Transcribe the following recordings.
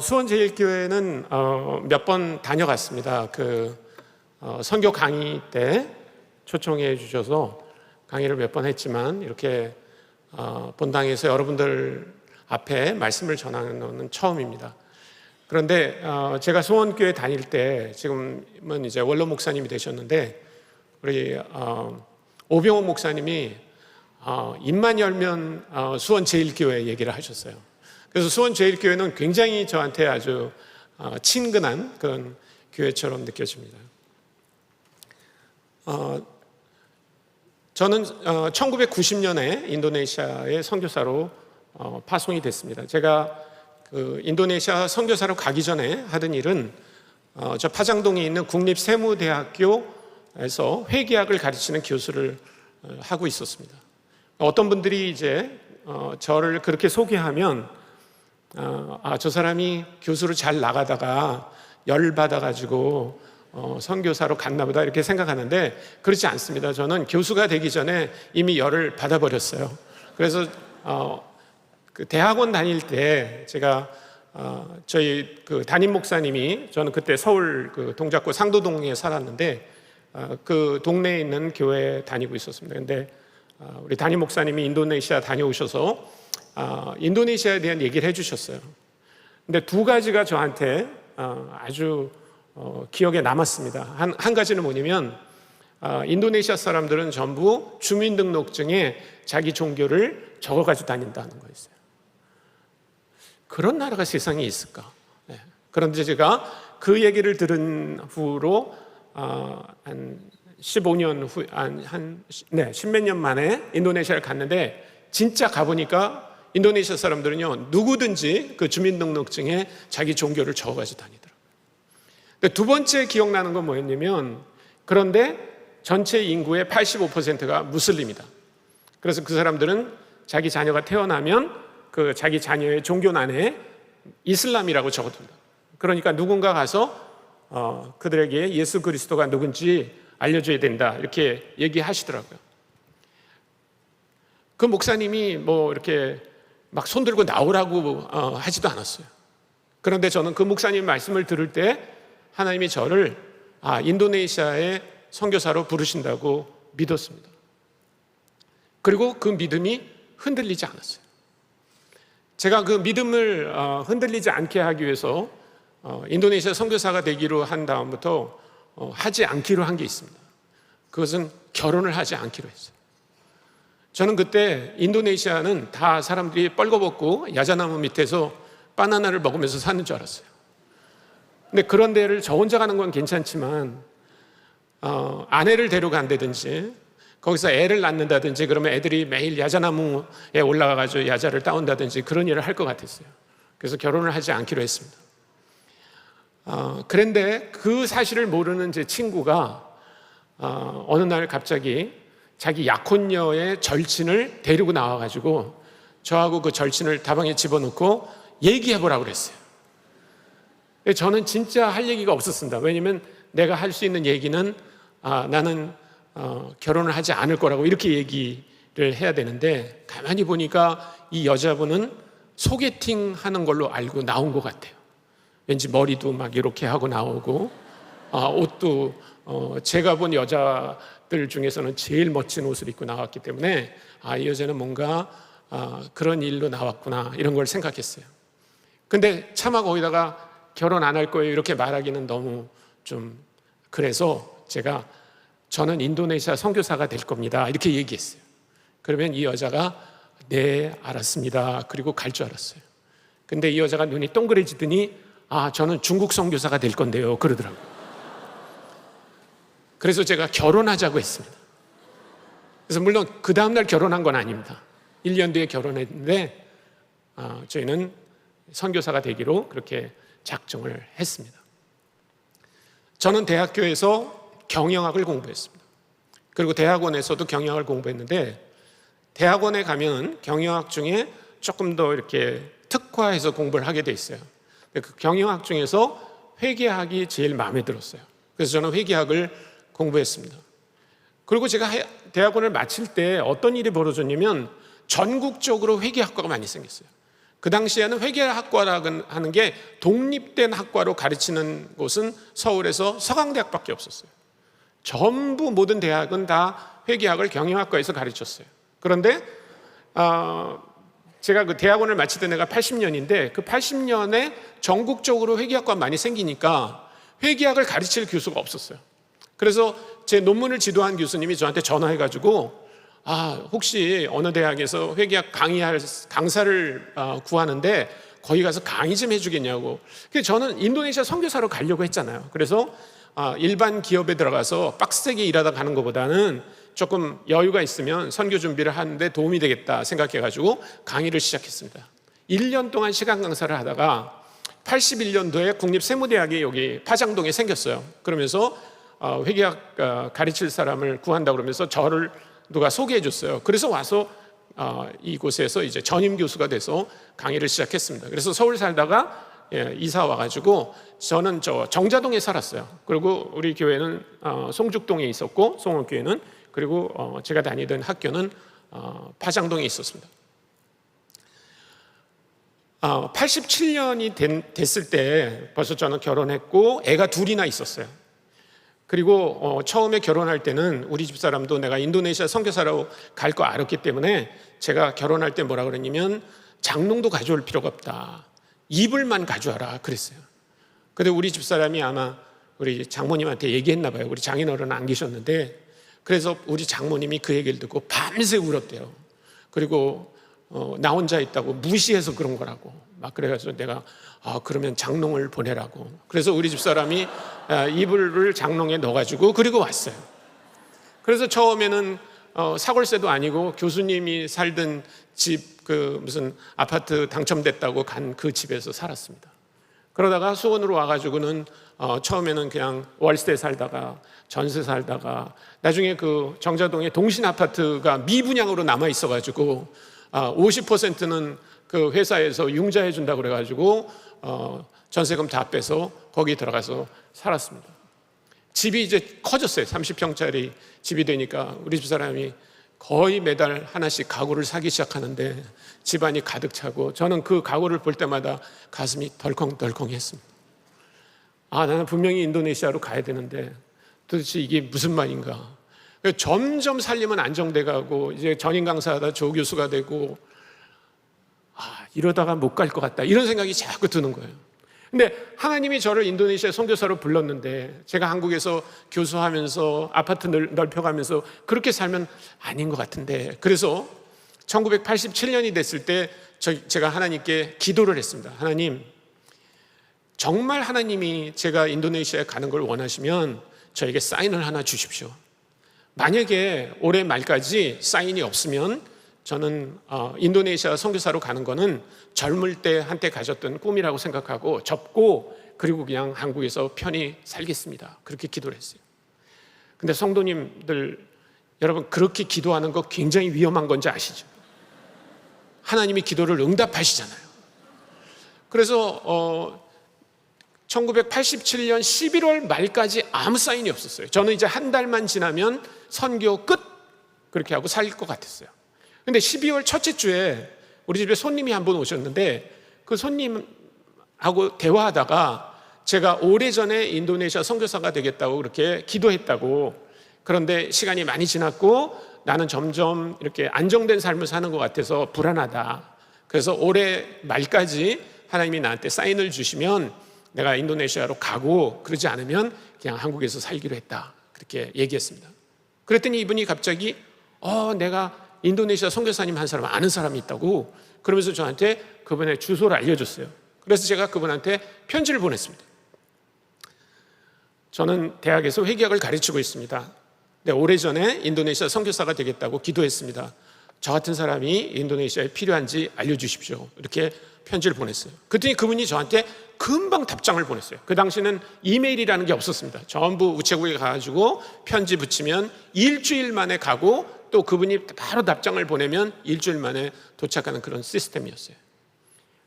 수원제일교회는 몇 번 다녀갔습니다. 선교 강의 때 초청해 주셔서 강의를 몇 번 했지만 이렇게 본당에서 여러분들 앞에 말씀을 전하는 건 처음입니다. 그런데 제가 수원교회 다닐 때, 지금은 이제 원로 목사님이 되셨는데, 우리 오병호 목사님이 입만 열면 수원제일교회 얘기를 하셨어요. 그래서 수원제일교회는 굉장히 저한테 아주 친근한 그런 교회처럼 느껴집니다. 저는 1990년에 인도네시아의 선교사로 파송이 됐습니다. 제가 인도네시아 선교사로 가기 전에 하던 일은 저 파장동에 있는 국립세무대학교에서 회계학을 가르치는 교수를 하고 있었습니다. 어떤 분들이 이제 저를 그렇게 소개하면 저 사람이 교수로 잘 나가다가 열 받아가지고 선교사로 갔나 보다 이렇게 생각하는데, 그렇지 않습니다. 저는 교수가 되기 전에 이미 열을 받아버렸어요. 그래서 그 대학원 다닐 때 제가 저희 담임 목사님이, 저는 그때 서울 동작구 상도동에 살았는데 그 동네에 있는 교회에 다니고 있었습니다. 근데 우리 담임 목사님이 인도네시아 다녀오셔서 인도네시아에 대한 얘기를 해주셨어요. 근데 두 가지가 저한테 아주 기억에 남았습니다. 한 가지는 뭐냐면 인도네시아 사람들은 전부 주민등록증에 자기 종교를 적어가지고 다닌다는 거였어요. 그런 나라가 세상에 있을까? 네. 그런데 제가 그 얘기를 들은 후로 한 15년 후, 십몇 년 만에 인도네시아를 갔는데, 진짜 가보니까 인도네시아 사람들은요, 누구든지 그 주민등록증에 자기 종교를 적어가지고 다니더라고요. 두 번째 기억나는 건 뭐였냐면, 그런데 전체 인구의 85%가 무슬림이다. 그래서 그 사람들은 자기 자녀가 태어나면 그 자기 자녀의 종교란에 이슬람이라고 적어둔다. 그러니까 누군가 가서 그들에게 예수 그리스도가 누군지 알려줘야 된다, 이렇게 얘기하시더라고요. 그 목사님이 뭐 이렇게 막 손들고 나오라고 하지도 않았어요. 그런데 저는 그 목사님 말씀을 들을 때 하나님이 저를 인도네시아의 선교사로 부르신다고 믿었습니다. 그리고 그 믿음이 흔들리지 않았어요. 제가 그 믿음을 흔들리지 않게 하기 위해서 인도네시아 선교사가 되기로 한 다음부터 하지 않기로 한 게 있습니다. 그것은 결혼을 하지 않기로 했어요. 저는 그때 인도네시아는 다 사람들이 뻘거벗고 야자나무 밑에서 바나나를 먹으면서 사는 줄 알았어요. 근데 그런 데를 저 혼자 가는 건 괜찮지만 아내를 데려간다든지 거기서 애를 낳는다든지 그러면 애들이 매일 야자나무에 올라가가지고 야자를 따온다든지 그런 일을 할 것 같았어요. 그래서 결혼을 하지 않기로 했습니다. 그런데 그 사실을 모르는 제 친구가 어느 날 갑자기 자기 약혼녀의 절친을 데리고 나와가지고 저하고 그 절친을 다방에 집어넣고 얘기해보라고 그랬어요. 저는 진짜 할 얘기가 없었습니다. 왜냐면 내가 할 수 있는 얘기는 나는 결혼을 하지 않을 거라고 이렇게 얘기를 해야 되는데, 가만히 보니까 이 여자분은 소개팅 하는 걸로 알고 나온 것 같아요. 왠지 머리도 막 이렇게 하고 나오고 옷도 제가 본 여자들 중에서는 제일 멋진 옷을 입고 나왔기 때문에 이 여자는 뭔가 그런 일로 나왔구나, 이런 걸 생각했어요. 근데 차마 거기다가 결혼 안 할 거예요 이렇게 말하기는 너무 좀 그래서 저는 인도네시아 선교사가 될 겁니다 이렇게 얘기했어요. 그러면 이 여자가 네 알았습니다 그리고 갈 줄 알았어요. 근데 이 여자가 눈이 동그래지더니 저는 중국 선교사가 될 건데요 그러더라고요. 그래서 제가 결혼하자고 했습니다. 그래서 물론 그 다음날 결혼한 건 아닙니다. 1년 뒤에 결혼했는데 저희는 선교사가 되기로 그렇게 작정을 했습니다. 저는 대학교에서 경영학을 공부했습니다. 그리고 대학원에서도 경영학을 공부했는데, 대학원에 가면 경영학 중에 조금 더 이렇게 특화해서 공부를 하게 돼 있어요. 그 경영학 중에서 회계학이 제일 마음에 들었어요. 그래서 저는 회계학을 공부했습니다. 그리고 제가 대학원을 마칠 때 어떤 일이 벌어졌냐면 전국적으로 회계학과가 많이 생겼어요. 그 당시에는 회계학과라고 하는 게 독립된 학과로 가르치는 곳은 서울에서 서강대학밖에 없었어요. 전부 모든 대학은 다 회계학을 경영학과에서 가르쳤어요. 그런데 제가 그 대학원을 마칠 때가 80년인데 그 80년에 전국적으로 회계학과 많이 생기니까 회계학을 가르칠 교수가 없었어요. 그래서 제 논문을 지도한 교수님이 저한테 전화해가지고 혹시 어느 대학에서 회계학 강의할 강사를 구하는데 거기 가서 강의 좀 해주겠냐고. 그래서 저는 인도네시아 선교사로 가려고 했잖아요. 그래서 일반 기업에 들어가서 빡세게 일하다 가는 것보다는 조금 여유가 있으면 선교 준비를 하는데 도움이 되겠다 생각해가지고 강의를 시작했습니다. 1년 동안 시간 강사를 하다가 81년도에 국립세무대학이 여기 파장동에 생겼어요. 그러면서 회계학 가르칠 사람을 구한다고 그러면서 저를 누가 소개해 줬어요. 그래서 와서 이곳에서 이제 전임 교수가 돼서 강의를 시작했습니다. 그래서 서울 살다가 이사 와가지고 저는 정자동에 살았어요. 그리고 우리 교회는 송죽동에 있었고 송월교회는 그리고 제가 다니던 학교는 파장동에 있었습니다. 87년이 됐을 때 벌써 저는 결혼했고 애가 둘이나 있었어요. 그리고 처음에 결혼할 때는 우리 집사람도 내가 인도네시아 선교사로 갈 거 알았기 때문에 제가 결혼할 때 뭐라 그랬냐면 장롱도 가져올 필요가 없다. 이불만 가져와라 그랬어요. 근데 우리 집사람이 아마 우리 장모님한테 얘기했나 봐요. 우리 장인어른은 안 계셨는데 그래서 우리 장모님이 그 얘기를 듣고 밤새 울었대요. 그리고 나 혼자 있다고 무시해서 그런 거라고 막 그래가지고 내가 그러면 장롱을 보내라고. 그래서 우리 집사람이 이불을 장롱에 넣어가지고 그리고 왔어요. 그래서 처음에는 사골세도 아니고 교수님이 살던 집 그 무슨 아파트 당첨됐다고 간 그 집에서 살았습니다. 그러다가 수원으로 와가지고는 처음에는 그냥 월세 살다가 전세 살다가 나중에 그 정자동에 동신 아파트가 미분양으로 남아 있어가지고 50%는 그 회사에서 융자해 준다고 그래가지고 전세금 다 빼서 거기 들어가서 살았습니다. 집이 이제 커졌어요. 30평짜리 집이 되니까 우리 집사람이 거의 매달 하나씩 가구를 사기 시작하는데 집안이 가득 차고 저는 그 가구를 볼 때마다 가슴이 덜컹덜컹했습니다. 나는 분명히 인도네시아로 가야 되는데 도대체 이게 무슨 말인가. 점점 살림은 안정돼 가고 이제 전임 강사하다 조교수가 되고 이러다가 못 갈 것 같다 이런 생각이 자꾸 드는 거예요. 근데 하나님이 저를 인도네시아 선교사로 불렀는데 제가 한국에서 교수하면서 아파트 넓혀가면서 그렇게 살면 아닌 것 같은데 그래서 1987년이 됐을 때 제가 하나님께 기도를 했습니다. 하나님, 정말 하나님이 제가 인도네시아에 가는 걸 원하시면 저에게 사인을 하나 주십시오. 만약에 올해 말까지 사인이 없으면 저는 인도네시아 선교사로 가는 거는 젊을 때 한때 가졌던 꿈이라고 생각하고 접고 그리고 그냥 한국에서 편히 살겠습니다. 그렇게 기도를 했어요. 근데 성도님들 여러분 그렇게 기도하는 거 굉장히 위험한 건지 아시죠? 하나님이 기도를 응답하시잖아요. 그래서 1987년 11월 말까지 아무 사인이 없었어요. 저는 이제 한 달만 지나면 선교 끝 그렇게 하고 살 것 같았어요. 근데 12월 첫째 주에 우리 집에 손님이 한 분 오셨는데 그 손님하고 대화하다가 제가 오래전에 인도네시아 선교사가 되겠다고 그렇게 기도했다고. 그런데 시간이 많이 지났고 나는 점점 이렇게 안정된 삶을 사는 것 같아서 불안하다. 그래서 올해 말까지 하나님이 나한테 사인을 주시면 내가 인도네시아로 가고 그러지 않으면 그냥 한국에서 살기로 했다. 그렇게 얘기했습니다. 그랬더니 이분이 갑자기 내가 인도네시아 선교사님 한 사람 아는 사람이 있다고 그러면서 저한테 그분의 주소를 알려줬어요. 그래서 제가 그분한테 편지를 보냈습니다. 저는 대학에서 회계학을 가르치고 있습니다. 네, 오래전에 인도네시아 선교사가 되겠다고 기도했습니다. 저 같은 사람이 인도네시아에 필요한지 알려주십시오. 이렇게 편지를 보냈어요. 그랬더니 그분이 저한테 금방 답장을 보냈어요. 그 당시는 이메일이라는 게 없었습니다. 전부 우체국에 가가지고 편지 붙이면 일주일 만에 가고 또 그분이 바로 답장을 보내면 일주일 만에 도착하는 그런 시스템이었어요.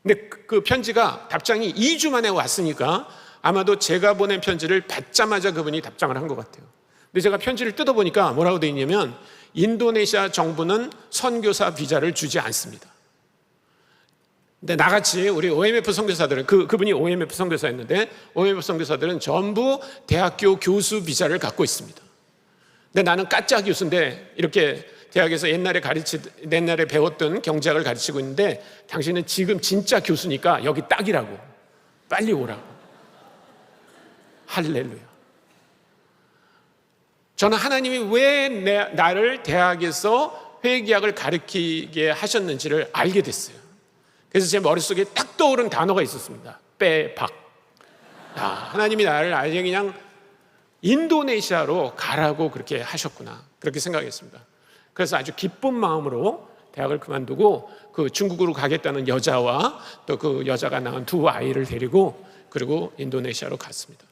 근데 그 편지가 답장이 2주 만에 왔으니까 아마도 제가 보낸 편지를 받자마자 그분이 답장을 한 것 같아요. 근데 제가 편지를 뜯어보니까 뭐라고 되어 있냐면 인도네시아 정부는 선교사 비자를 주지 않습니다. 근데 나같이 우리 OMF 선교사들은 그분이 OMF 선교사였는데 OMF 선교사들은 전부 대학교 교수 비자를 갖고 있습니다. 근데 나는 까짜 교수인데 이렇게 대학에서 옛날에 배웠던 경제학을 가르치고 있는데 당신은 지금 진짜 교수니까 여기 딱이라고 빨리 오라고. 할렐루야. 저는 하나님이 왜 나를 대학에서 회계학을 가르치게 하셨는지를 알게 됐어요. 그래서 제 머릿속에 딱 떠오른 단어가 있었습니다. 빼박. 하나님이 나를 아예 그냥 인도네시아로 가라고 그렇게 하셨구나. 그렇게 생각했습니다. 그래서 아주 기쁜 마음으로 대학을 그만두고 그 중국으로 가겠다는 여자와 또 그 여자가 낳은 두 아이를 데리고 그리고 인도네시아로 갔습니다.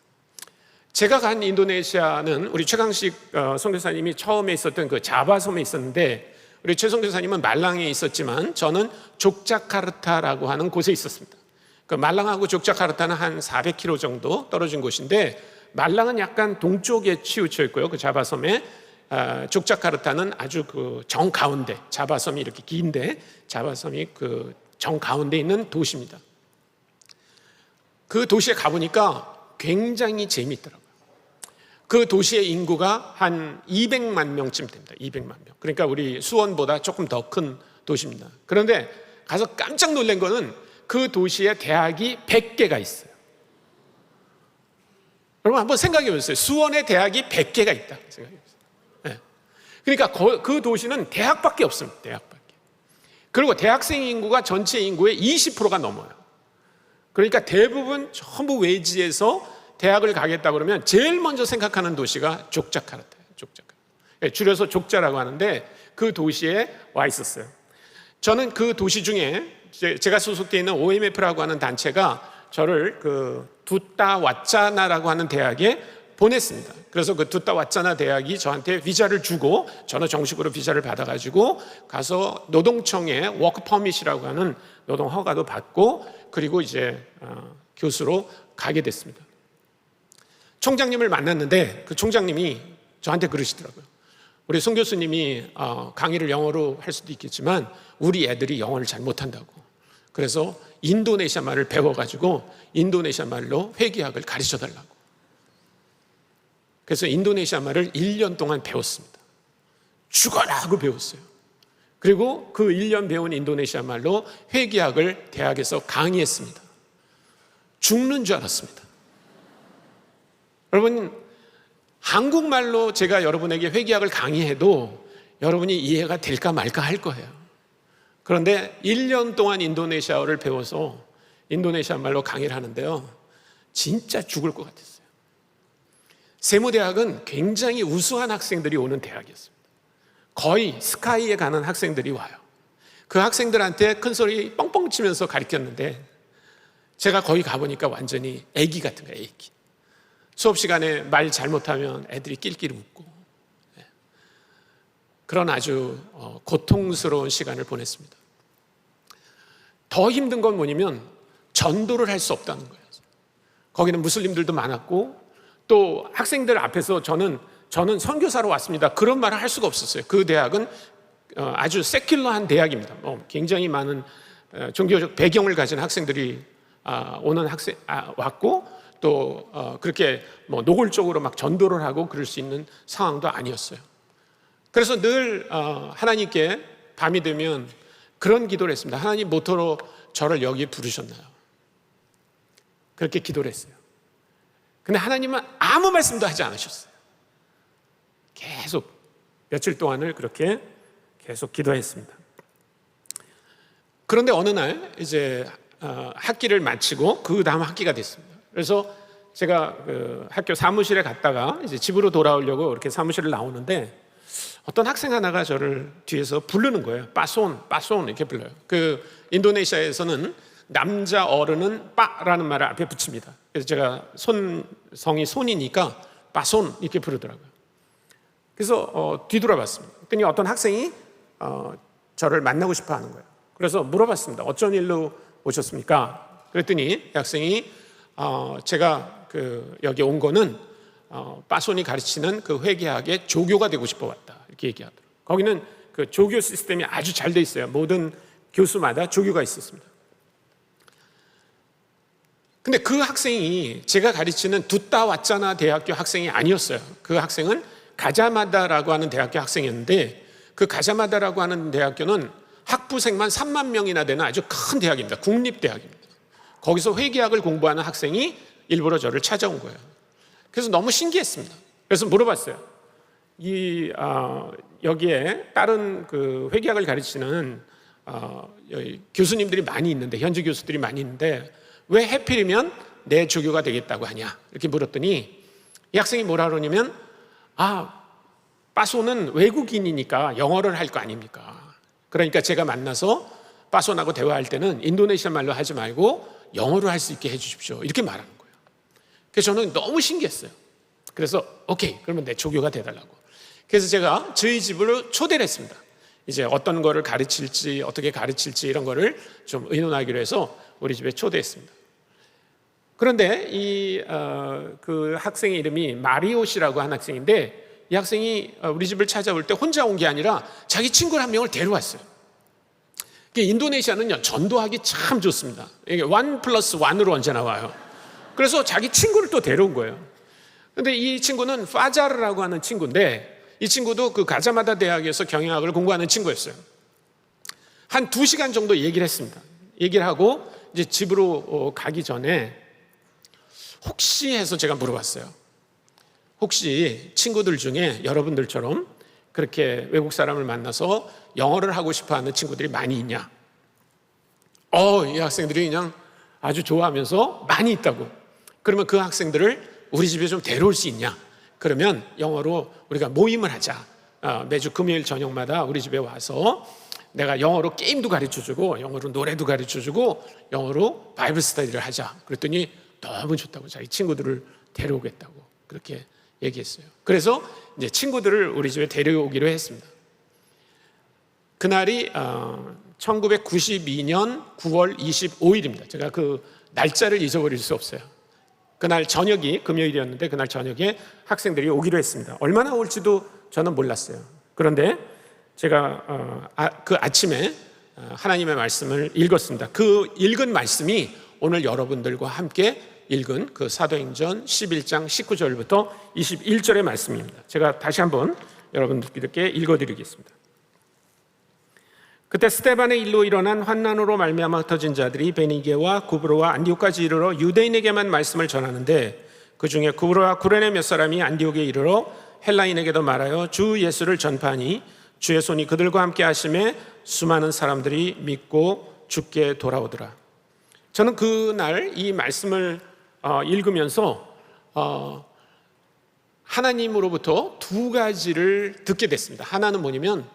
제가 간 인도네시아는 우리 최강식 선교사님이 처음에 있었던 그 자바섬에 있었는데 우리 최 선교사님은 말랑에 있었지만 저는 족자카르타라고 하는 곳에 있었습니다. 그 말랑하고 족자카르타는 한 400km 정도 떨어진 곳인데 말랑은 약간 동쪽에 치우쳐 있고요. 그 자바섬에 족자카르타는 아주 그 정가운데, 자바섬이 이렇게 긴데 자바섬이 그 정가운데 있는 도시입니다. 그 도시에 가보니까 굉장히 재미있더라고요. 그 도시의 인구가 한 200만 명쯤 됩니다. 200만 명. 그러니까 우리 수원보다 조금 더 큰 도시입니다. 그런데 가서 깜짝 놀란 거는 그 도시에 대학이 100개가 있어요. 여러분 한번 생각해 보세요. 수원에 대학이 100개가 있다. 생각해 보세요. 네. 그러니까 그 도시는 대학밖에 없습니다. 대학밖에. 그리고 대학생 인구가 전체 인구의 20%가 넘어요. 그러니까 대부분 전부 외지에서 대학을 가겠다 그러면 제일 먼저 생각하는 도시가 족자카르타예요. 족자카르타. 줄여서 족자라고 하는데 그 도시에 와 있었어요. 저는 그 도시 중에 제가 소속되어 있는 OMF라고 하는 단체가 저를 그 두따와짜나라고 하는 대학에 보냈습니다. 그래서 그 두따와짜나 대학이 저한테 비자를 주고 저는 정식으로 비자를 받아가지고 가서 노동청에 워크 퍼밋이라고 하는 노동 허가도 받고 그리고 이제 교수로 가게 됐습니다. 총장님을 만났는데 그 총장님이 저한테 그러시더라고요. 우리 송 교수님이 강의를 영어로 할 수도 있겠지만 우리 애들이 영어를 잘 못한다고. 그래서 인도네시아 말을 배워가지고 인도네시아 말로 회계학을 가르쳐 달라고. 그래서 인도네시아 말을 1년 동안 배웠습니다. 죽어라 하고 배웠어요. 그리고 그 1년 배운 인도네시아 말로 회계학을 대학에서 강의했습니다. 죽는 줄 알았습니다. 여러분, 한국말로 제가 여러분에게 회계학을 강의해도 여러분이 이해가 될까 말까 할 거예요. 그런데 1년 동안 인도네시아어를 배워서 인도네시아 말로 강의를 하는데요. 진짜 죽을 것 같았어요. 세무대학은 굉장히 우수한 학생들이 오는 대학이었습니다. 거의 스카이에 가는 학생들이 와요. 그 학생들한테 큰 소리 뻥뻥 치면서 가르쳤는데 제가 거기 가보니까 완전히 애기 같은 거예요. 애기. 수업 시간에 말 잘못하면 애들이 낄낄 웃고 그런 아주 고통스러운 시간을 보냈습니다. 더 힘든 건 뭐냐면 전도를 할 수 없다는 거예요. 거기는 무슬림들도 많았고 또 학생들 앞에서 저는 선교사로 왔습니다. 그런 말을 할 수가 없었어요. 그 대학은 아주 세큘러한 대학입니다. 굉장히 많은 종교적 배경을 가진 학생들이 왔고 또 그렇게 노골적으로 막 전도를 하고 그럴 수 있는 상황도 아니었어요. 그래서 늘 하나님께 밤이 되면 그런 기도를 했습니다. 하나님 모토로 저를 여기 부르셨나요? 그렇게 기도를 했어요. 근데 하나님은 아무 말씀도 하지 않으셨어요. 계속 며칠 동안을 그렇게 계속 기도했습니다. 그런데 어느 날 이제 학기를 마치고 그 다음 학기가 됐습니다. 그래서 제가 그 학교 사무실에 갔다가 이제 집으로 돌아오려고 이렇게 사무실을 나오는데 어떤 학생 하나가 저를 뒤에서 부르는 거예요. 빠손 이렇게 불러요. 그 인도네시아에서는 남자 어른은 빠라는 말을 앞에 붙입니다. 그래서 제가 성이 손이니까 빠손 이렇게 부르더라고요. 그래서 뒤돌아봤습니다. 그랬더니 어떤 학생이 저를 만나고 싶어 하는 거예요. 그래서 물어봤습니다. 어쩐 일로 오셨습니까? 그랬더니 학생이 제가 여기 온 거는 빠손이 가르치는 그 회계학의 조교가 되고 싶어 왔다 이렇게 얘기하더라고요. 거기는 그 조교 시스템이 아주 잘 돼 있어요. 모든 교수마다 조교가 있었습니다. 근데 그 학생이 제가 가르치는 뒀다 왔잖아 대학교 학생이 아니었어요. 그 학생은 가자마다라고 하는 대학교 학생이었는데, 그 가자마다라고 하는 대학교는 학부생만 3만 명이나 되는 아주 큰 대학입니다. 국립대학입니다. 거기서 회계학을 공부하는 학생이 일부러 저를 찾아온 거예요. 그래서 너무 신기했습니다. 그래서 물어봤어요. 여기에 다른 그 회계학을 가르치는 교수님들이 많이 있는데, 현지 교수들이 많이 있는데 왜 해필이면 내 조교가 되겠다고 하냐, 이렇게 물었더니 이 학생이 뭐라 그러냐면, 빠소는 외국인이니까 영어를 할 거 아닙니까? 그러니까 제가 만나서 빠소나고 대화할 때는 인도네시아 말로 하지 말고 영어로 할 수 있게 해주십시오, 이렇게 말하는 거예요. 그래서 저는 너무 신기했어요. 그래서 오케이, 그러면 내 조교가 돼달라고. 그래서 제가 저희 집으로 초대를 했습니다. 이제 어떤 거를 가르칠지, 어떻게 가르칠지 이런 거를 좀 의논하기로 해서 우리 집에 초대했습니다. 그런데 그 학생의 이름이 마리오시라고 한 학생인데, 이 학생이 우리 집을 찾아올 때 혼자 온 게 아니라 자기 친구를 한 명을 데려왔어요. 인도네시아는요, 전도하기 참 좋습니다. 이게 1+1으로 언제나 와요. 그래서 자기 친구를 또 데려온 거예요. 근데 이 친구는 파자르라고 하는 친구인데, 이 친구도 그 가자마다 대학에서 경영학을 공부하는 친구였어요. 한 2시간 정도 얘기를 했습니다. 얘기를 하고 이제 집으로 가기 전에 혹시 해서 제가 물어봤어요. 혹시 친구들 중에 여러분들처럼 그렇게 외국 사람을 만나서 영어를 하고 싶어 하는 친구들이 많이 있냐? 이 학생들이 그냥 아주 좋아하면서 많이 있다고. 그러면 그 학생들을 우리 집에 좀 데려올 수 있냐? 그러면 영어로 우리가 모임을 하자. 매주 금요일 저녁마다 우리 집에 와서 내가 영어로 게임도 가르쳐주고 영어로 노래도 가르쳐주고 영어로 바이블 스터디를 하자. 그랬더니 너무 좋다고 자기 친구들을 데려오겠다고 그렇게 얘기했어요. 그래서 이제 친구들을 우리 집에 데려오기로 했습니다. 그날이 1992년 9월 25일입니다. 제가 그 날짜를 잊어버릴 수 없어요. 그날 저녁이 금요일이었는데 그날 저녁에 학생들이 오기로 했습니다. 얼마나 올지도 저는 몰랐어요. 그런데 제가 그 아침에 하나님의 말씀을 읽었습니다. 그 읽은 말씀이 오늘 여러분들과 함께 읽은 그 사도행전 11장 19절부터 21절의 말씀입니다. 제가 다시 한번 여러분들께 읽어드리겠습니다. 그때 스데반의 일로 일어난 환난으로 말미암아 흩어진 자들이 베니게와 구브로와 안디옥까지 이르러 유대인에게만 말씀을 전하는데, 그 중에 구브로와 구레네 몇 사람이 안디옥에 이르러 헬라인에게도 말하여 주 예수를 전파하니 주의 손이 그들과 함께 하심에 수많은 사람들이 믿고 주께 돌아오더라. 저는 그날 이 말씀을 읽으면서 하나님으로부터 2가지를 듣게 됐습니다. 하나는 뭐냐면,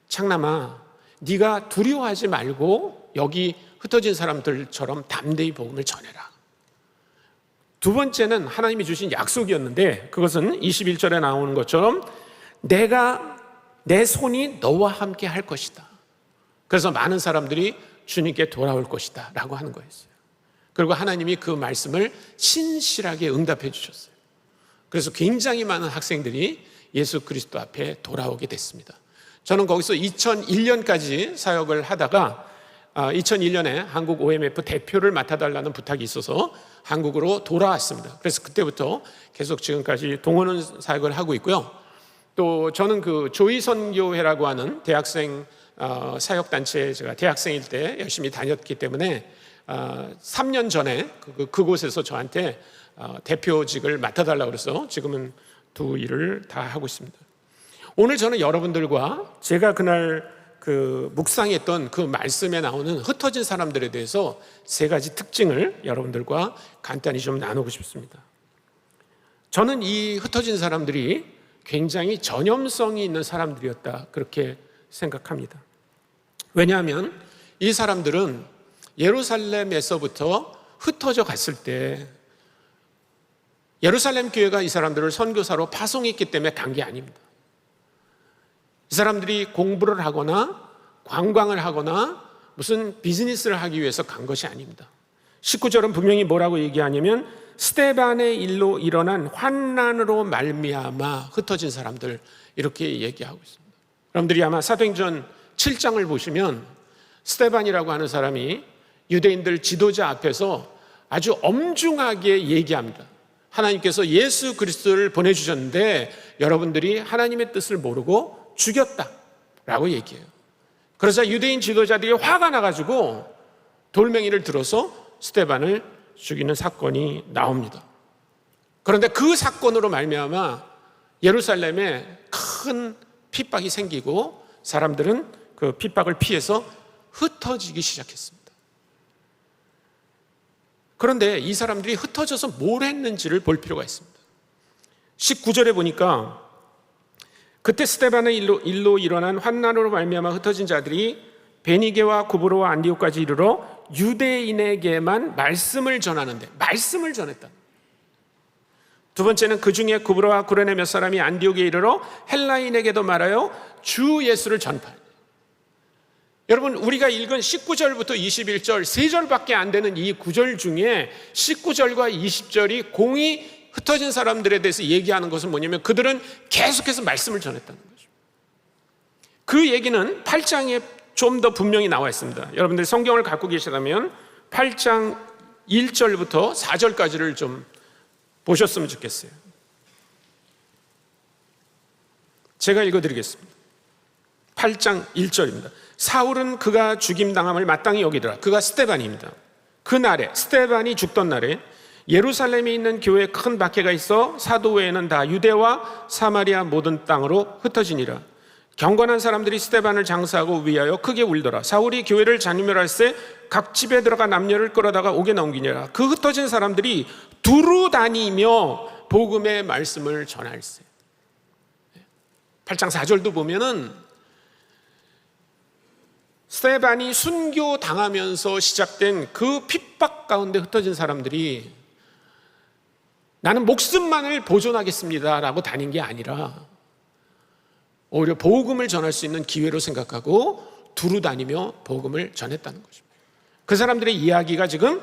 창남아, 네가 두려워하지 말고 여기 흩어진 사람들처럼 담대히 복음을 전해라. 두 번째는 하나님이 주신 약속이었는데, 그것은 21절에 나오는 것처럼 내 손이 너와 함께 할 것이다. 그래서 많은 사람들이 주님께 돌아올 것이다 라고 하는 거였어요. 그리고 하나님이 그 말씀을 신실하게 응답해 주셨어요. 그래서 굉장히 많은 학생들이 예수 그리스도 앞에 돌아오게 됐습니다. 저는 거기서 2001년까지 사역을 하다가 2001년에 한국 OMF 대표를 맡아달라는 부탁이 있어서 한국으로 돌아왔습니다. 그래서 그때부터 계속 지금까지 동원은 사역을 하고 있고요. 또 저는 그 조이선교회라고 하는 대학생 사역단체에 제가 대학생일 때 열심히 다녔기 때문에 3년 전에 그곳에서 저한테 대표직을 맡아달라고 그래서 지금은 두 일을 다 하고 있습니다. 오늘 저는 여러분들과 제가 그날 그 묵상했던 그 말씀에 나오는 흩어진 사람들에 대해서 3가지 특징을 여러분들과 간단히 좀 나누고 싶습니다. 저는 이 흩어진 사람들이 굉장히 전염성이 있는 사람들이었다, 그렇게 생각합니다. 왜냐하면 이 사람들은 예루살렘에서부터 흩어져 갔을 때 예루살렘 교회가 이 사람들을 선교사로 파송했기 때문에 간 게 아닙니다. 이 사람들이 공부를 하거나 관광을 하거나 무슨 비즈니스를 하기 위해서 간 것이 아닙니다. 19절은 분명히 뭐라고 얘기하냐면, 스데반의 일로 일어난 환난으로 말미암아 흩어진 사람들, 이렇게 얘기하고 있습니다. 여러분들이 아마 사도행전 7장을 보시면 스데반이라고 하는 사람이 유대인들 지도자 앞에서 아주 엄중하게 얘기합니다. 하나님께서 예수 그리스도를 보내주셨는데 여러분들이 하나님의 뜻을 모르고 죽였다라고 얘기해요. 그러자 유대인 지도자들이 화가 나가지고 돌멩이를 들어서 스데반을 죽이는 사건이 나옵니다. 그런데 그 사건으로 말미암아 예루살렘에 큰 핍박이 생기고 사람들은 그 핍박을 피해서 흩어지기 시작했습니다. 그런데 이 사람들이 흩어져서 뭘 했는지를 볼 필요가 있습니다. 19절에 보니까 그때 스데반의 일로 일어난 환난으로 말미암아 흩어진 자들이 베니게와 구브로와 안디옥까지 이르러 유대인에게만 말씀을 전하는데, 말씀을 전했다. 두 번째는 그 중에 구브로와 구레네 몇 사람이 안디옥에 이르러 헬라인에게도 말하여 주 예수를 전파하니. 여러분, 우리가 읽은 19절부터 21절 3절밖에 안 되는 이 구절 중에 19절과 20절이 공이 흩어진 사람들에 대해서 얘기하는 것은 뭐냐면 그들은 계속해서 말씀을 전했다는 거죠. 그 얘기는 8장에 좀 더 분명히 나와 있습니다. 여러분들이 성경을 갖고 계시다면 8장 1절부터 4절까지를 좀 보셨으면 좋겠어요. 제가 읽어드리겠습니다. 8장 1절입니다. 사울은 그가 죽임당함을 마땅히 여기더라. 그가 스데반입니다. 그날에, 스데반이 죽던 날에 예루살렘에 있는 교회에 큰 박해가 있어 사도 외에는 다 유대와 사마리아 모든 땅으로 흩어지니라. 경건한 사람들이 스데반을 장사하고 위하여 크게 울더라. 사울이 교회를 잔유멸할세 각 집에 들어가 남녀를 끌어다가 옥에 넘기니라. 그 흩어진 사람들이 두루 다니며 복음의 말씀을 전할세. 8장 4절도 보면은 스데반이 순교 당하면서 시작된 그 핍박 가운데 흩어진 사람들이 나는 목숨만을 보존하겠습니다 라고 다닌 게 아니라 오히려 복음을 전할 수 있는 기회로 생각하고 두루 다니며 복음을 전했다는 것입니다. 그 사람들의 이야기가 지금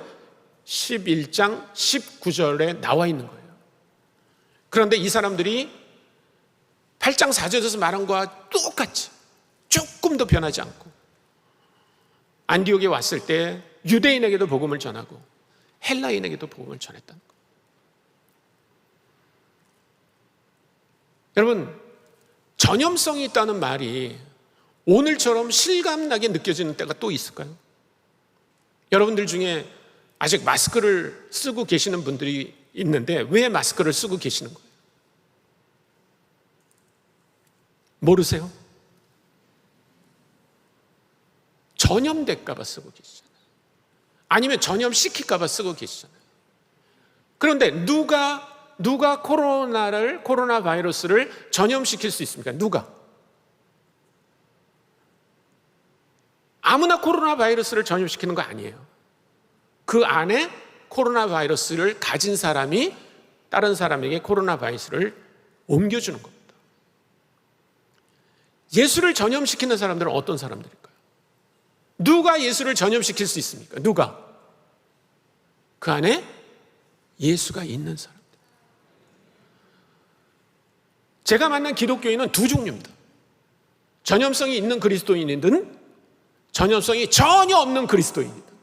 11장 19절에 나와 있는 거예요. 그런데 이 사람들이 8장 4절에서 말한 것과 똑같이 조금 더 변하지 않고 안디옥에 왔을 때 유대인에게도 복음을 전하고 헬라인에게도 복음을 전했다는 거예요. 여러분, 전염성이 있다는 말이 오늘처럼 실감나게 느껴지는 때가 또 있을까요? 여러분들 중에 아직 마스크를 쓰고 계시는 분들이 있는데 왜 마스크를 쓰고 계시는 거예요? 모르세요? 전염될까 봐 쓰고 계시잖아요. 아니면 전염시킬까 봐 쓰고 계시잖아요. 그런데 누가 코로나 바이러스를 전염시킬 수 있습니까? 누가? 아무나 코로나 바이러스를 전염시키는 거 아니에요. 그 안에 코로나 바이러스를 가진 사람이 다른 사람에게 코로나 바이러스를 옮겨주는 겁니다. 예수를 전염시키는 사람들은 어떤 사람들일까요? 누가 예수를 전염시킬 수 있습니까? 누가? 그 안에 예수가 있는 사람. 제가 만난 기독교인은 두 종류입니다. 전염성이 있는 그리스도인이든 전염성이 전혀 없는 그리스도인이든.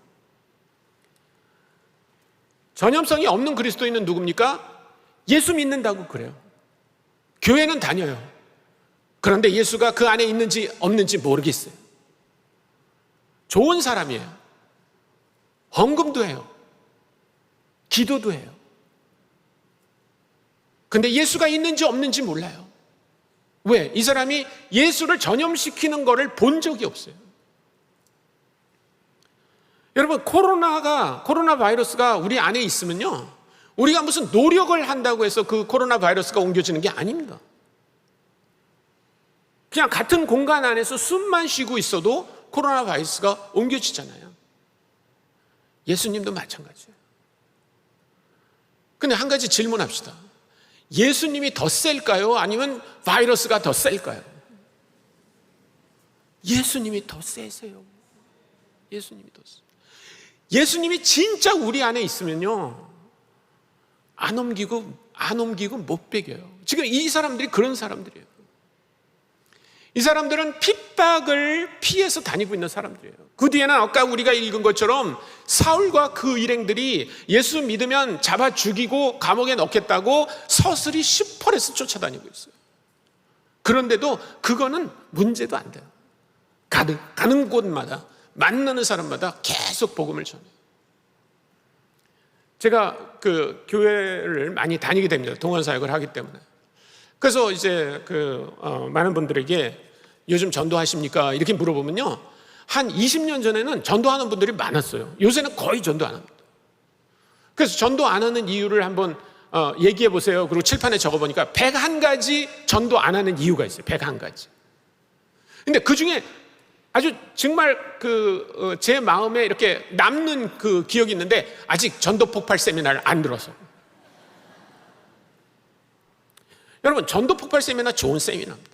전염성이 없는 그리스도인은 누굽니까? 예수 믿는다고 그래요. 교회는 다녀요. 그런데 예수가 그 안에 있는지 없는지 모르겠어요. 좋은 사람이에요. 헌금도 해요. 기도도 해요. 근데 예수가 있는지 없는지 몰라요. 왜? 이 사람이 예수를 전염시키는 것을 본 적이 없어요. 여러분, 코로나 바이러스가 우리 안에 있으면요, 우리가 무슨 노력을 한다고 해서 그 코로나 바이러스가 옮겨지는 게 아닙니다. 그냥 같은 공간 안에서 숨만 쉬고 있어도 코로나 바이러스가 옮겨지잖아요. 예수님도 마찬가지예요. 근데 한 가지 질문합시다. 예수님이 더 셀까요? 아니면 바이러스가 더 셀까요? 예수님이 더 세세요. 예수님이 더 세. 예수님이 진짜 우리 안에 있으면요, 안 옮기고 못 베겨요. 지금 이 사람들이 그런 사람들이에요. 이 사람들은 핍박을 피해서 다니고 있는 사람들이에요. 그 뒤에는 아까 우리가 읽은 것처럼 사울과 그 일행들이 예수 믿으면 잡아 죽이고 감옥에 넣겠다고 서슬이 시퍼레스 쫓아다니고 있어요. 그런데도 그거는 문제도 안 돼요. 가는 곳마다 만나는 사람마다 계속 복음을 전해요. 제가 그 교회를 많이 다니게 됩니다. 동원 사역을 하기 때문에. 그래서 이제 많은 분들에게 요즘 전도하십니까? 이렇게 물어보면요, 한 20년 전에는 전도하는 분들이 많았어요. 요새는 거의 전도 안 합니다. 그래서 전도 안 하는 이유를 한번 얘기해 보세요. 그리고 칠판에 적어보니까 101가지 전도 안 하는 이유가 있어요. 101가지. 근데 그 중에 아주 정말 제 마음에 이렇게 남는 그 기억이 있는데, 아직 전도 폭발 세미나를 안 들어서. 여러분, 전도 폭발 세미나 좋은 세미나입니다.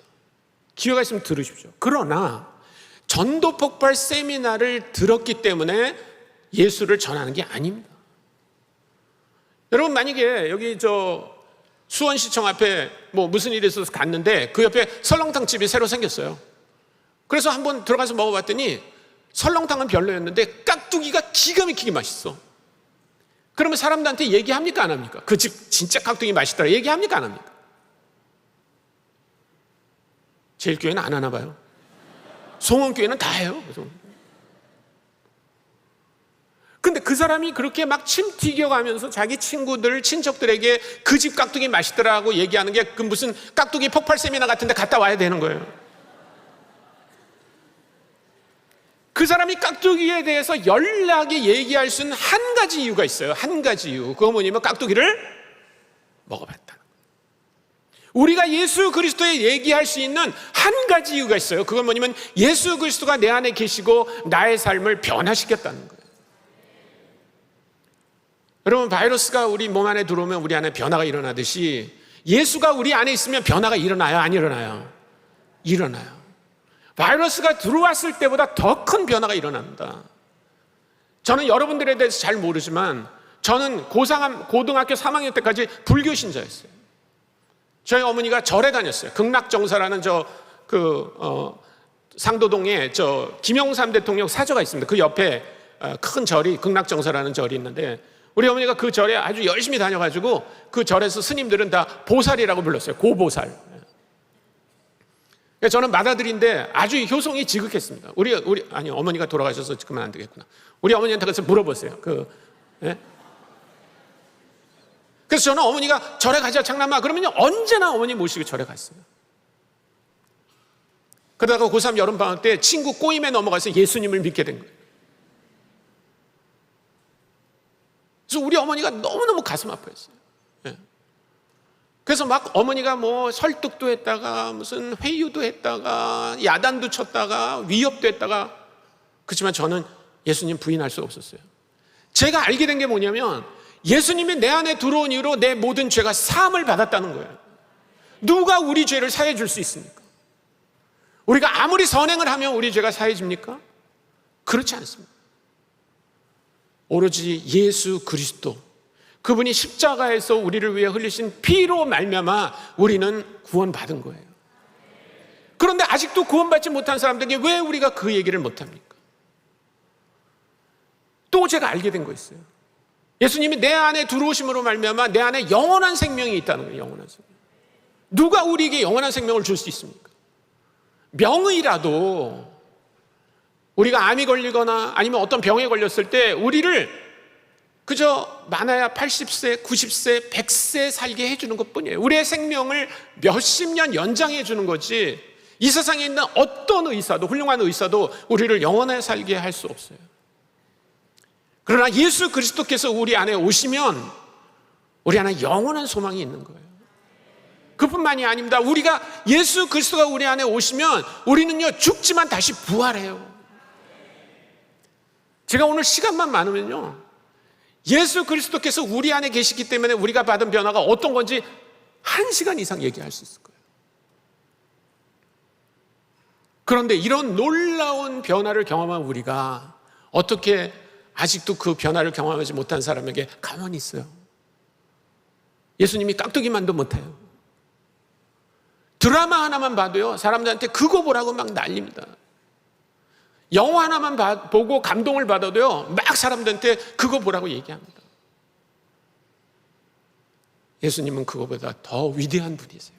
기회가 있으면 들으십시오. 그러나 전도 폭발 세미나를 들었기 때문에 예수를 전하는 게 아닙니다. 여러분, 만약에 여기 수원시청 앞에 무슨 일이 있어서 갔는데 그 옆에 설렁탕 집이 새로 생겼어요. 그래서 한번 들어가서 먹어봤더니 설렁탕은 별로였는데 깍두기가 기가 막히게 맛있어. 그러면 사람들한테 얘기합니까, 안 합니까? 그 집 진짜 깍두기 맛있더라 얘기합니까, 안 합니까? 제일교회는 안 하나 봐요. 송원교회는 다 해요. 근데 그 사람이 그렇게 막 침 튀겨가면서 자기 친구들, 친척들에게 그 집 깍두기 맛있더라고 얘기하는 게 그 무슨 깍두기 폭발 세미나 같은데 갔다 와야 되는 거예요. 그 사람이 깍두기에 대해서 연락이 얘기할 수 있는 한 가지 이유가 있어요. 한 가지 이유. 그거 뭐냐면 깍두기를 먹어봤다. 우리가 예수 그리스도에 얘기할 수 있는 한 가지 이유가 있어요. 그건 뭐냐면 예수 그리스도가 내 안에 계시고 나의 삶을 변화시켰다는 거예요. 여러분, 바이러스가 우리 몸 안에 들어오면 우리 안에 변화가 일어나듯이 예수가 우리 안에 있으면 변화가 일어나요, 안 일어나요? 일어나요. 바이러스가 들어왔을 때보다 더 큰 변화가 일어납니다. 저는 여러분들에 대해서 잘 모르지만 저는 고등학교 3학년 때까지 불교 신자였어요. 저희 어머니가 절에 다녔어요. 극락정사라는 상도동에 김영삼 대통령 사저가 있습니다. 그 옆에 큰 절이 극락정사라는 절이 있는데, 우리 어머니가 그 절에 아주 열심히 다녀가지고 그 절에서 스님들은 다 보살이라고 불렀어요. 고보살. 저는 맏아들인데 아주 효성이 지극했습니다. 아니, 어머니가 돌아가셔서 그러면 안 되겠구나. 우리 어머니한테 가서 물어보세요. 예? 그래서 저는 어머니가 절에 가자, 장남아. 그러면 언제나 어머니 모시고 절에 갔어요. 그러다가 고3 여름방학 때 친구 꼬임에 넘어가서 예수님을 믿게 된 거예요. 그래서 우리 어머니가 너무너무 가슴 아파했어요. 예. 그래서 막 어머니가 설득도 했다가 무슨 회유도 했다가 야단도 쳤다가 위협도 했다가, 그렇지만 저는 예수님 부인할 수 없었어요. 제가 알게 된 게 뭐냐면 예수님이 내 안에 들어온 이후로 내 모든 죄가 사함을 받았다는 거예요. 누가 우리 죄를 사해 줄 수 있습니까? 우리가 아무리 선행을 하면 우리 죄가 사해집니까? 그렇지 않습니다. 오로지 예수 그리스도, 그분이 십자가에서 우리를 위해 흘리신 피로 말미암아 우리는 구원받은 거예요. 그런데 아직도 구원받지 못한 사람들에게 왜 우리가 그 얘기를 못합니까? 또 제가 알게 된 거 있어요. 예수님이 내 안에 들어오심으로 말미암아 내 안에 영원한 생명이 있다는 거예요. 영원한 생명. 누가 우리에게 영원한 생명을 줄 수 있습니까? 명의라도 우리가 암이 걸리거나 아니면 어떤 병에 걸렸을 때 우리를 그저 많아야 80세, 90세, 100세 살게 해주는 것뿐이에요. 우리의 생명을 몇십 년 연장해 주는 거지, 이 세상에 있는 어떤 의사도, 훌륭한 의사도 우리를 영원하게 살게 할 수 없어요. 그러나 예수 그리스도께서 우리 안에 오시면 우리 안에 영원한 소망이 있는 거예요. 그뿐만이 아닙니다. 우리가 예수 그리스도가 우리 안에 오시면 우리는요, 죽지만 다시 부활해요. 제가 오늘 시간만 많으면요, 예수 그리스도께서 우리 안에 계시기 때문에 우리가 받은 변화가 어떤 건지 1시간 이상 얘기할 수 있을 거예요. 그런데 이런 놀라운 변화를 경험한 우리가 어떻게 아직도 그 변화를 경험하지 못한 사람에게 가만히 있어요? 예수님이 깍두기만도 못해요. 드라마 하나만 봐도요, 사람들한테 그거 보라고 막 난립니다. 영화 하나만 보고 감동을 받아도요, 막 사람들한테 그거 보라고 얘기합니다. 예수님은 그거보다 더 위대한 분이세요.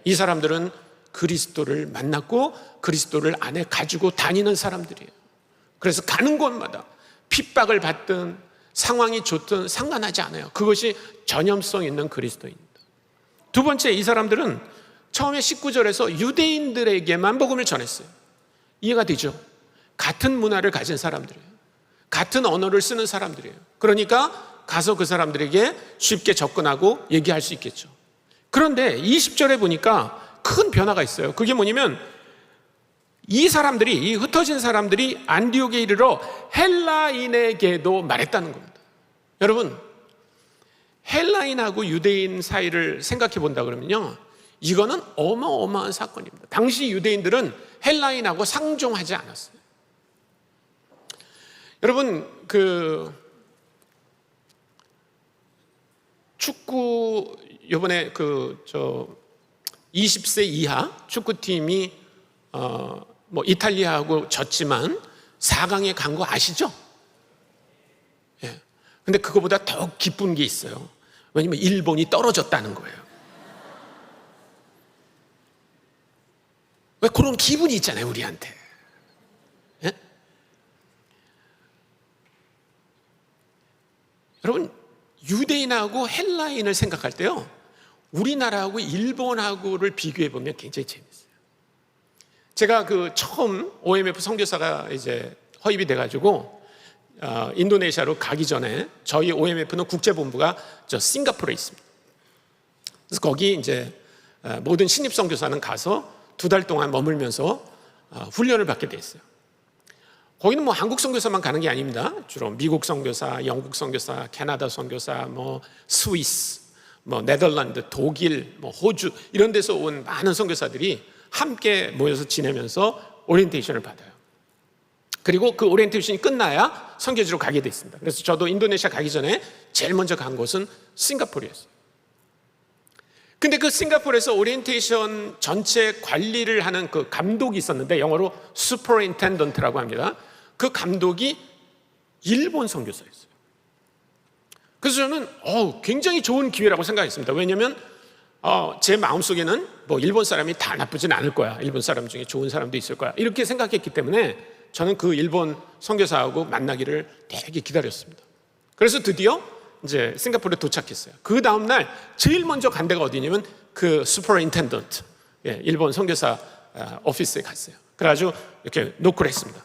이 사람들은 그리스도를 만났고 그리스도를 안에 가지고 다니는 사람들이에요. 그래서 가는 곳마다 핍박을 받든 상황이 좋든 상관하지 않아요. 그것이 전염성 있는 그리스도입니다. 두 번째, 이 사람들은 처음에 19절에서 유대인들에게만 복음을 전했어요. 이해가 되죠? 같은 문화를 가진 사람들이에요. 같은 언어를 쓰는 사람들이에요. 그러니까 가서 그 사람들에게 쉽게 접근하고 얘기할 수 있겠죠. 그런데 20절에 보니까 큰 변화가 있어요. 그게 뭐냐면 이 사람들이, 이 흩어진 사람들이 안디옥에 이르러 헬라인에게도 말했다는 겁니다. 여러분, 헬라인하고 유대인 사이를 생각해 본다 그러면요, 이거는 어마어마한 사건입니다. 당시 유대인들은 헬라인하고 상종하지 않았어요. 여러분, 축구 이번에 20세 이하 축구팀이 이탈리아하고 졌지만 4강에 간 거 아시죠? 예. 근데 그거보다 더 기쁜 게 있어요. 왜냐면 일본이 떨어졌다는 거예요. 왜 그런 기분이 있잖아요, 우리한테. 예? 여러분, 유대인하고 헬라인을 생각할 때요, 우리나라하고 일본하고를 비교해 보면 굉장히 재밌어요. 제가 처음 OMF 선교사가 이제 허입이 돼가지고 인도네시아로 가기 전에 저희 OMF는 국제본부가 싱가포르에 있습니다. 그래서 거기 이제 모든 신입 선교사는 가서 2달 동안 머물면서 훈련을 받게 돼 있어요. 거기는 한국 선교사만 가는 게 아닙니다. 주로 미국 선교사, 영국 선교사, 캐나다 선교사, 스위스, 네덜란드, 독일, 호주 이런 데서 온 많은 선교사들이 함께 모여서 지내면서 오리엔테이션을 받아요. 그리고 그 오리엔테이션이 끝나야 선교지로 가게 돼 있습니다. 그래서 저도 인도네시아 가기 전에 제일 먼저 간 곳은 싱가포르였어요. 근데 그 싱가포르에서 오리엔테이션 전체 관리를 하는 그 감독이 있었는데, 영어로 슈퍼인텐던트라고 합니다. 그 감독이 일본 선교사였어요. 그래서 저는 굉장히 좋은 기회라고 생각했습니다. 왜냐하면 제 마음속에는 일본 사람이 다 나쁘진 않을 거야, 일본 사람 중에 좋은 사람도 있을 거야, 이렇게 생각했기 때문에 저는 그 일본 선교사하고 만나기를 되게 기다렸습니다. 그래서 드디어 이제 싱가포르에 도착했어요. 그 다음날 제일 먼저 간 데가 어디냐면 그 슈퍼인텐던트, 일본 선교사 오피스에 갔어요. 그래가지고 이렇게 노크를 했습니다.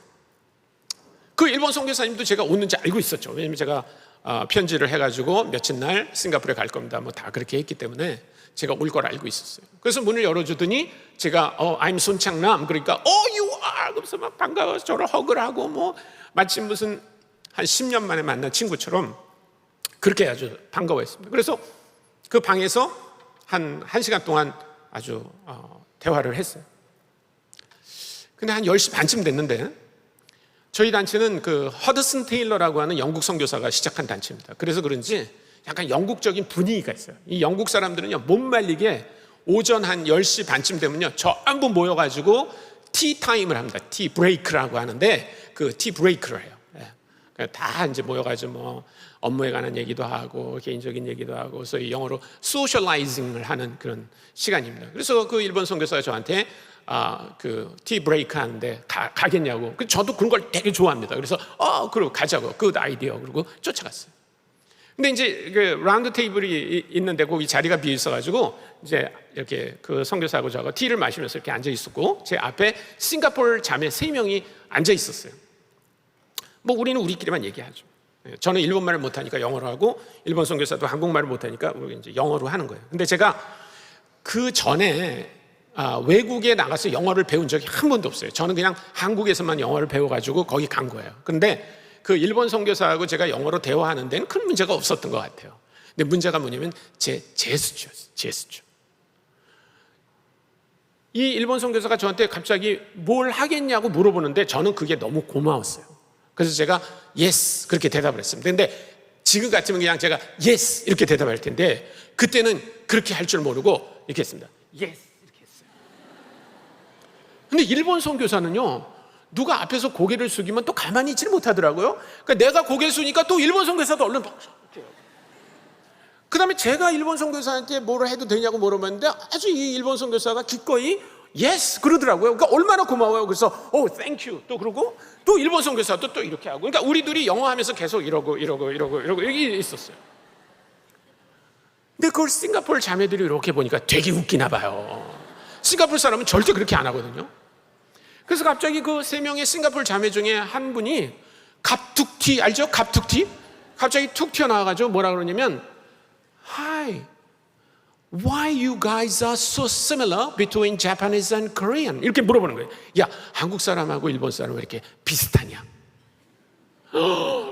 그 일본 선교사님도 제가 오는지 알고 있었죠. 왜냐면 제가 편지를 해가지고 며칠 날 싱가포르에 갈 겁니다, 다 그렇게 했기 때문에 제가 올 걸 알고 있었어요. 그래서 문을 열어주더니 제가 I'm 손창남, 그러니까 you are, 그래서 막 반가워서 저를 허그를 하고 마치 무슨 한 10년 만에 만난 친구처럼 그렇게 아주 반가워했습니다. 그래서 그 방에서 한 1시간 동안 아주 대화를 했어요. 근데 한 10시 반쯤 됐는데, 저희 단체는 그 허드슨 테일러라고 하는 영국 선교사가 시작한 단체입니다. 그래서 그런지 약간 영국적인 분위기가 있어요. 이 영국 사람들은요, 못 말리게 오전 한 10시 반쯤 되면요, 전부 모여가지고 티 타임을 합니다. 티 브레이크라고 하는데 그 티 브레이크를 해요. 다 이제 모여가지고 업무에 관한 얘기도 하고 개인적인 얘기도 하고, 소위 영어로 소셜라이징을 하는 그런 시간입니다. 그래서 그 일본 선교사가 저한테 그 티 브레이크 하는데 가겠냐고. 저도 그런 걸 되게 좋아합니다. 그래서 그럼 가자고, 굿 아이디어, 그리고 쫓아갔어요. 근데 이제 그 라운드 테이블이 있는데 거기 자리가 비어 있어가지고 이제 이렇게 그 선교사하고 저하고 티를 마시면서 이렇게 앉아 있었고, 제 앞에 싱가포르 자매 3명이 앉아 있었어요. 우리는 우리끼리만 얘기하죠. 저는 일본말을 못하니까 영어로 하고, 일본 선교사도 한국말을 못하니까 우리 이제 영어로 하는 거예요. 근데 제가 그 전에 외국에 나가서 영어를 배운 적이 한 번도 없어요. 저는 그냥 한국에서만 영어를 배워가지고 거기 간 거예요. 근데 그 일본 선교사하고 제가 영어로 대화하는 데는 큰 문제가 없었던 것 같아요. 근데 문제가 뭐냐면 제스처였어요. 제스처. 이 일본 선교사가 저한테 갑자기 뭘 하겠냐고 물어보는데 저는 그게 너무 고마웠어요. 그래서 제가 yes 그렇게 대답을 했습니다. 근데 지금 같으면 그냥 제가 yes 이렇게 대답할 텐데, 그때는 그렇게 할 줄 모르고 이렇게 했습니다. yes 근데 일본 선교사는요, 누가 앞에서 고개를 숙이면 또 가만히 있지를 못하더라고요. 그러니까 내가 고개를 숙이니까 또 일본 선교사도 얼른 그 다음에 제가 일본 선교사한테 뭐를 해도 되냐고 물어봤는데 아주 이 일본 선교사가 기꺼이 yes 그러더라고요. 그러니까 얼마나 고마워요. 그래서 thank you 또 그러고 또 일본 선교사도 또 이렇게 하고, 그러니까 우리 둘이 영어 하면서 계속 이러고 여기 있었어요. 근데 그걸 싱가포르 자매들이 이렇게 보니까 되게 웃기나 봐요. 싱가포르 사람은 절대 그렇게 안 하거든요. 그래서 갑자기 그 세 명의 싱가포르 자매 중에 한 분이 갑툭튀 알죠? 갑툭튀? 갑자기 툭 튀어나와가지고 뭐라 그러냐면 Hi, why you guys are so similar between Japanese and Korean? 이렇게 물어보는 거예요. 야, 한국 사람하고 일본 사람 왜 이렇게 비슷하냐?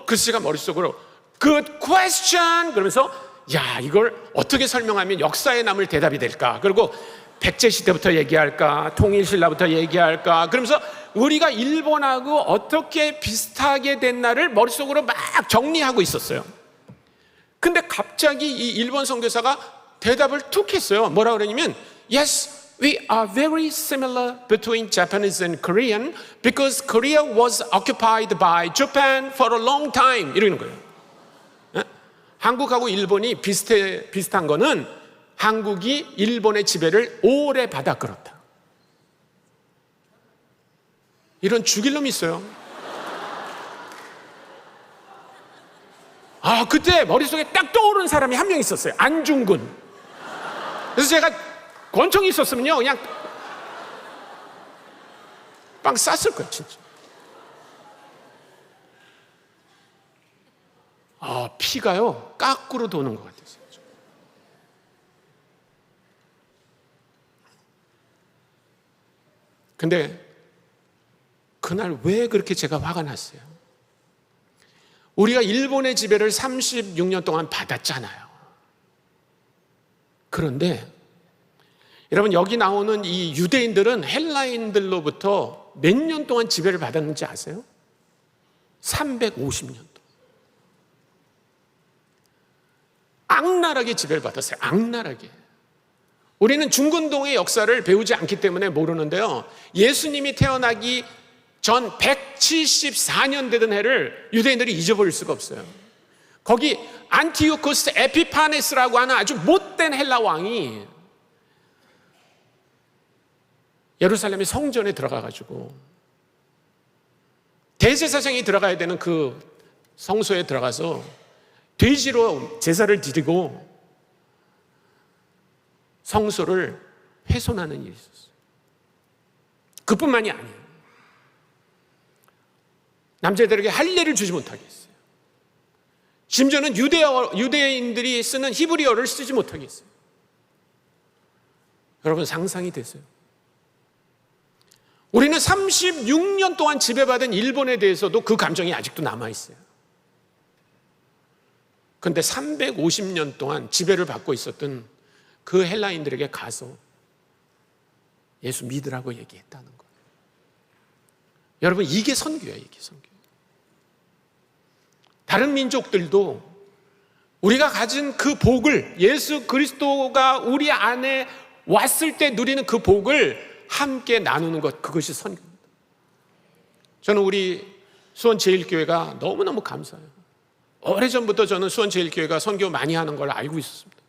그래서 제가 머릿속으로 Good question! 그러면서 야, 이걸 어떻게 설명하면 역사에 남을 대답이 될까? 그리고 백제시대부터 얘기할까? 통일신라부터 얘기할까? 그러면서 우리가 일본하고 어떻게 비슷하게 됐나를 머릿속으로 막 정리하고 있었어요. 근데 갑자기 이 일본 선교사가 대답을 툭 했어요. 뭐라 그러냐면 Yes, we are very similar between Japanese and Korean because Korea was occupied by Japan for a long time. 이러는 거예요. 한국하고 일본이 비슷한 거는 한국이 일본의 지배를 오래 받아 끌었다. 이런 죽일 놈이 있어요. 그때 머릿속에 딱 떠오른 사람이 한 명 있었어요. 안중근. 그래서 제가 권총이 있었으면요 그냥 빵 쐈을 거예요 진짜. 피가요 까꾸로 도는 것 같았어요. 근데 그날 왜 그렇게 제가 화가 났어요? 우리가 일본의 지배를 36년 동안 받았잖아요. 그런데 여러분 여기 나오는 이 유대인들은 헬라인들로부터 몇 년 동안 지배를 받았는지 아세요? 350년 동안. 악랄하게 지배를 받았어요. 악랄하게. 우리는 중근동의 역사를 배우지 않기 때문에 모르는데요, 예수님이 태어나기 전 174년 되던 해를 유대인들이 잊어버릴 수가 없어요. 거기 안티오코스 에피파네스라고 하는 아주 못된 헬라 왕이 예루살렘의 성전에 들어가가지고 대제사장이 들어가야 되는 그 성소에 들어가서 돼지로 제사를 드리고 성소를 훼손하는 일이 있었어요. 그뿐만이 아니에요. 남자들에게 할례를 주지 못하게 했어요. 심지어는 유대인들이 쓰는 히브리어를 쓰지 못하게 했어요. 여러분 상상이 되세요? 우리는 36년 동안 지배받은 일본에 대해서도 그 감정이 아직도 남아있어요. 그런데 350년 동안 지배를 받고 있었던 그 헬라인들에게 가서 예수 믿으라고 얘기했다는 거예요. 여러분 이게 선교예요. 이게 선교. 다른 민족들도 우리가 가진 그 복을, 예수 그리스도가 우리 안에 왔을 때 누리는 그 복을 함께 나누는 것, 그것이 선교입니다. 저는 우리 수원제일교회가 너무너무 감사해요. 오래전부터 저는 수원제일교회가 선교 많이 하는 걸 알고 있었습니다.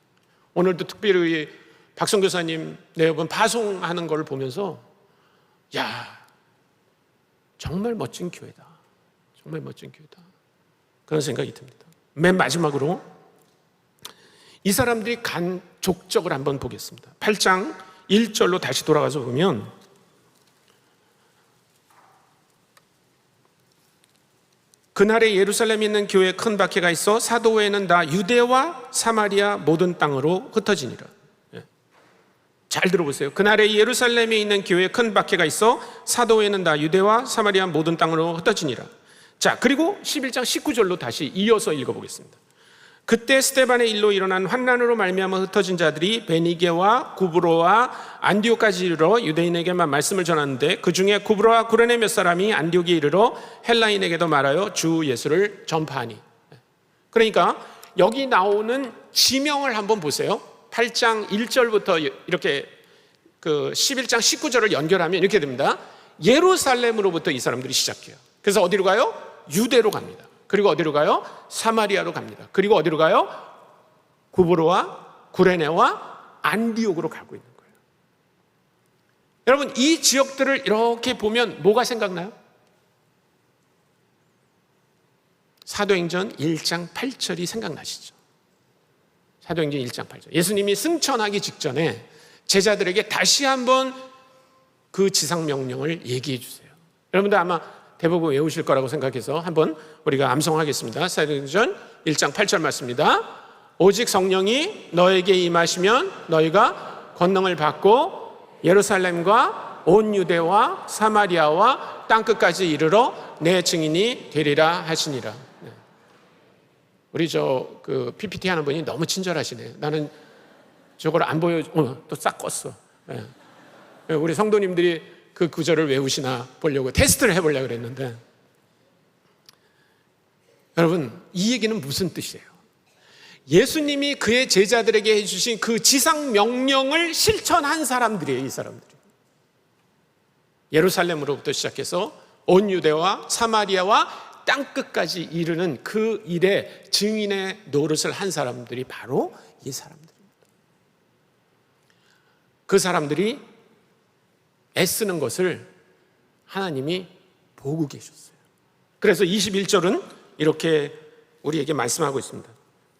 오늘도 특별히 박성교사님 매번 파송하는 걸 보면서 야, 정말 멋진 교회다. 정말 멋진 교회다. 그런 생각이 듭니다. 맨 마지막으로 이 사람들이 간 족적을 한번 보겠습니다. 8장 1절로 다시 돌아가서 보면 그날에 예루살렘에 있는 교회에 큰 박해가 있어 사도 외에는 다 유대와 사마리아 모든 땅으로 흩어지니라. 잘 들어보세요. 그날에 예루살렘에 있는 교회에 큰 박해가 있어 사도 외에는 다 유대와 사마리아 모든 땅으로 흩어지니라. 자, 그리고 11장 19절로 다시 이어서 읽어보겠습니다. 그때 스데반의 일로 일어난 환난으로 말미암아 흩어진 자들이 베니게와 구브로와 안디옥까지 이르러 유대인에게만 말씀을 전하는데 그 중에 구브로와 구레네 몇 사람이 안디옥에 이르러 헬라인에게도 말하여 주 예수를 전파하니. 그러니까 여기 나오는 지명을 한번 보세요. 8장 1절부터 이렇게 그 11장 19절을 연결하면 이렇게 됩니다. 예루살렘으로부터 이 사람들이 시작해요. 그래서 어디로 가요? 유대로 갑니다. 그리고 어디로 가요? 사마리아로 갑니다. 그리고 어디로 가요? 구브로와 구레네와 안디옥으로 가고 있는 거예요. 여러분, 이 지역들을 이렇게 보면 뭐가 생각나요? 사도행전 1장 8절이 생각나시죠? 사도행전 1장 8절. 예수님이 승천하기 직전에 제자들에게 다시 한번 그 지상명령을 얘기해 주세요. 여러분들 아마 대부분 외우실 거라고 생각해서 한번 우리가 암송하겠습니다. 사도행전 1장 8절 말씀입니다. 오직 성령이 너에게 임하시면 너희가 권능을 받고 예루살렘과 온 유대와 사마리아와 땅끝까지 이르러 내 증인이 되리라 하시니라. 우리 그 PPT 하는 분이 너무 친절하시네요. 나는 저걸 안 보여, 또 싹 껐어. 우리 성도님들이 그 구절을 외우시나 보려고 테스트를 해보려고 그랬는데, 여러분, 이 얘기는 무슨 뜻이에요? 예수님이 그의 제자들에게 해주신 그 지상 명령을 실천한 사람들이에요, 이 사람들이. 예루살렘으로부터 시작해서 온 유대와 사마리아와 땅끝까지 이르는 그 일에 증인의 노릇을 한 사람들이 바로 이 사람들입니다. 그 사람들이 애쓰는 것을 하나님이 보고 계셨어요. 그래서 21절은 이렇게 우리에게 말씀하고 있습니다.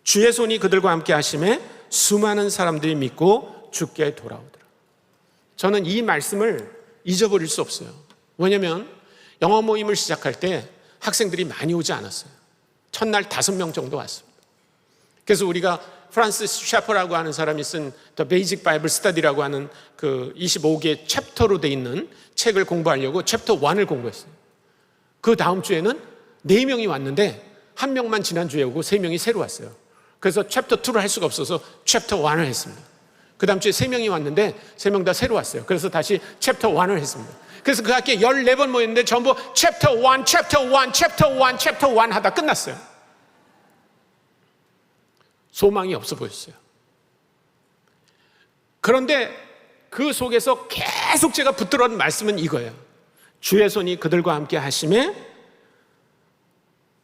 주의 손이 그들과 함께 하심에 수많은 사람들이 믿고 주께 돌아오더라. 저는 이 말씀을 잊어버릴 수 없어요. 왜냐하면 영어 모임을 시작할 때 학생들이 많이 오지 않았어요. 첫날 5명 정도 왔습니다. 그래서 우리가 프란시스 셰퍼라고 하는 사람이 쓴 The Basic Bible Study라고 하는 그 25개 챕터로 돼 있는 책을 공부하려고 챕터 1을 공부했어요. 그 다음 주에는 4명이 왔는데 1명만 지난주에 오고 3명이 새로 왔어요. 그래서 챕터 2를 할 수가 없어서 챕터 1을 했습니다. 그 다음 주에 3명이 왔는데 3명 다 새로 왔어요. 그래서 다시 챕터 1을 했습니다. 그래서 그 학기에 14번 모였는데 전부 챕터 1, 챕터 1, 챕터 1, 챕터 1 하다 끝났어요. 소망이 없어 보였어요. 그런데 그 속에서 계속 제가 붙들어온 말씀은 이거예요. 주의 손이 그들과 함께 하심에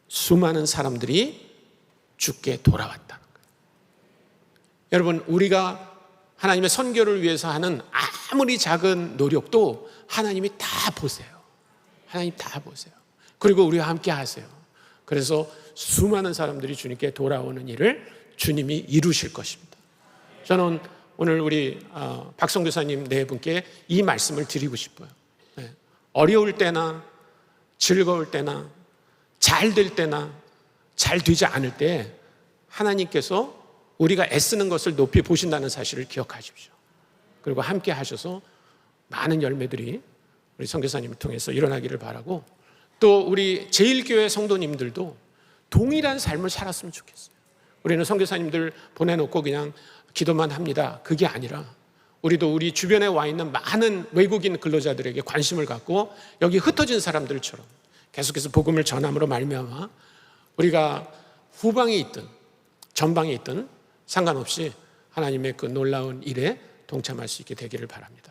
수많은 사람들이 주께 돌아왔다는 거예요. 여러분, 우리가 하나님의 선교를 위해서 하는 아무리 작은 노력도 하나님이 다 보세요. 하나님 다 보세요. 그리고 우리와 함께 하세요. 그래서 수많은 사람들이 주님께 돌아오는 일을 주님이 이루실 것입니다. 저는 오늘 우리 박성 교사님 네 분께 이 말씀을 드리고 싶어요. 어려울 때나 즐거울 때나 잘 될 때나 잘 되지 않을 때 하나님께서 우리가 애쓰는 것을 높이 보신다는 사실을 기억하십시오. 그리고 함께 하셔서 많은 열매들이 우리 선교사님을 통해서 일어나기를 바라고, 또 우리 제일교회 성도님들도 동일한 삶을 살았으면 좋겠어요. 우리는 선교사님들 보내놓고 그냥 기도만 합니다. 그게 아니라 우리도 우리 주변에 와 있는 많은 외국인 근로자들에게 관심을 갖고 여기 흩어진 사람들처럼 계속해서 복음을 전함으로 말미암아 우리가 후방에 있든 전방에 있든 상관없이 하나님의 그 놀라운 일에 동참할 수 있게 되기를 바랍니다.